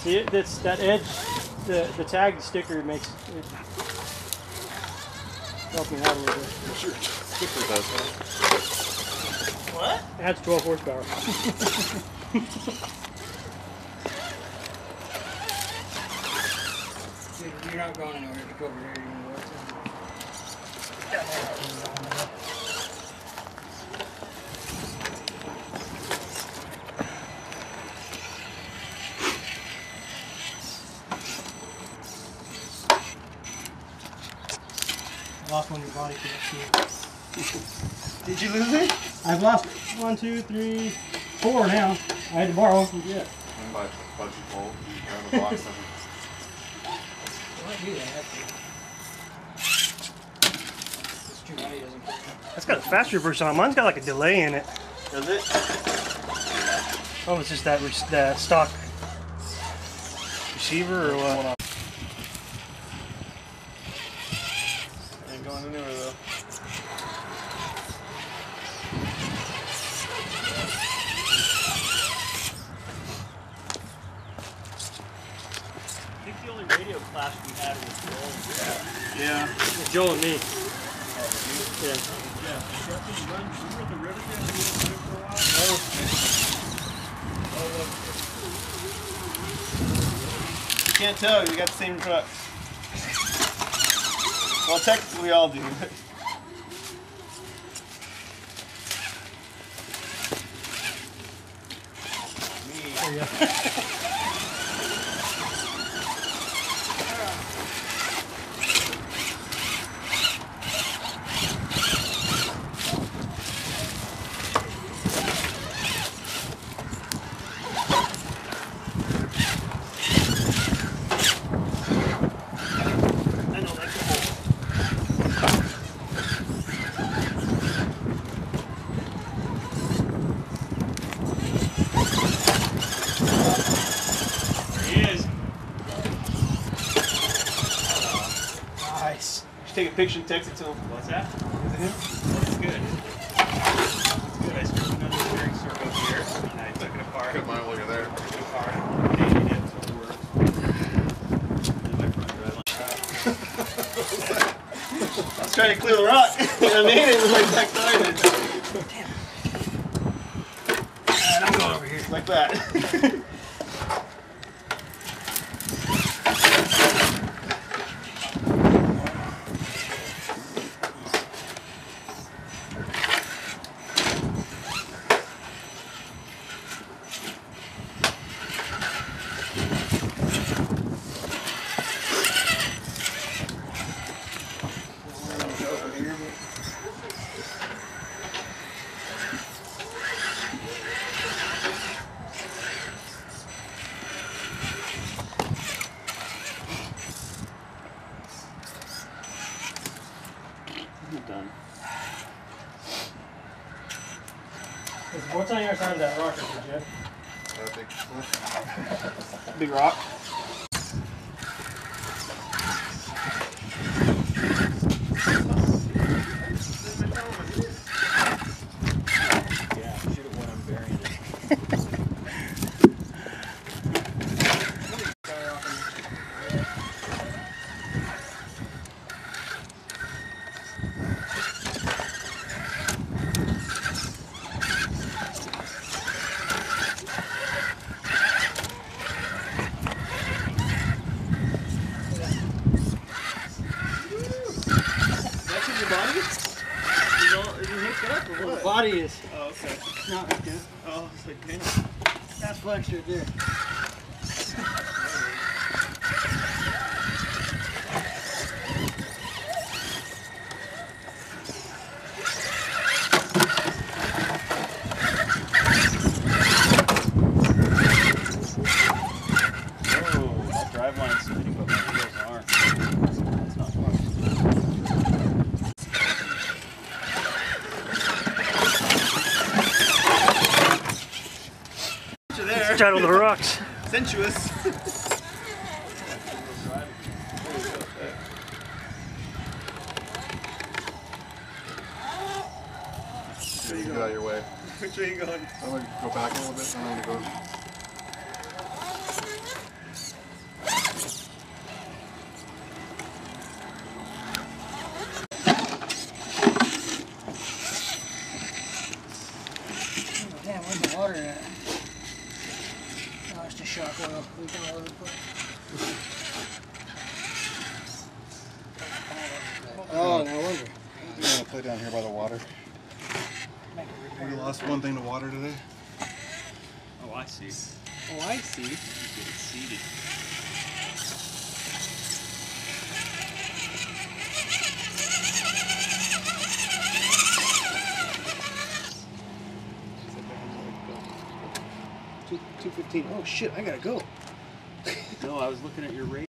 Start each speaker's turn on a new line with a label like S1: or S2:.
S1: See, that edge, the tag sticker makes it help me out a little bit.
S2: Sure, sticker does, huh?
S3: What?
S1: Adds 12 horsepower.
S3: Dude, you're not going anywhere. You go over here. You're gonna work.
S1: I lost one of your body caps.
S3: Did you lose it?
S1: I've lost 1, 2, 3, 4 now. I had to borrow from Jet.
S2: And by budget hole, around the box.
S3: Why do that? It's too money doesn't care.
S1: That's got a fast reverse on it. Mine's got like a delay in it.
S3: Does it?
S1: Oh, it's just that stock receiver or what?
S3: Ain't going anywhere though.
S1: I think the only radio clash we had was Joel.
S3: Yeah.
S1: It's Joel and me. Yeah.
S3: You can't tell. We got the same truck. Well, technically we all do.
S1: Oh, yeah.
S3: Take a picture and text it to him.
S4: What's that?
S3: Is it him?
S4: Looks good. Looks good. I screwed another steering circle here, and I took it apart.
S2: Got mine over there.
S4: Took it apart. Dated it so it works. And my front drive.
S3: I was trying to clear the rock. You know what I mean? It was like backside.
S1: And I'm going over here.
S3: Like that.
S4: Done.
S1: What's on your side of that rocker, Jeff?
S3: Big rock.
S4: Yeah, shoot it when I'm burying it.
S1: The body is
S3: Oh, okay.
S1: not like that.
S3: Oh, it's like, damn.
S1: That's flex right there.
S4: Oh, that drive line's spinning, but my wheels aren't. That's not fun.
S3: There.
S1: Straddle the rocks.
S3: Sensuous.
S2: So you get out of your way.
S3: Which way are you going?
S2: I'm gonna go back a little bit and I'm gonna go.
S5: water at? Oh, it's just shock oil. We can load it quick. Oh, no wonder.
S2: I'm gonna play down here by the water. We lost one thing to water today.
S4: Oh, I see.
S5: Oh, I see.
S4: You get seated.
S5: Two 2:15. Oh shit! I gotta go.
S4: No, I was looking at your rate.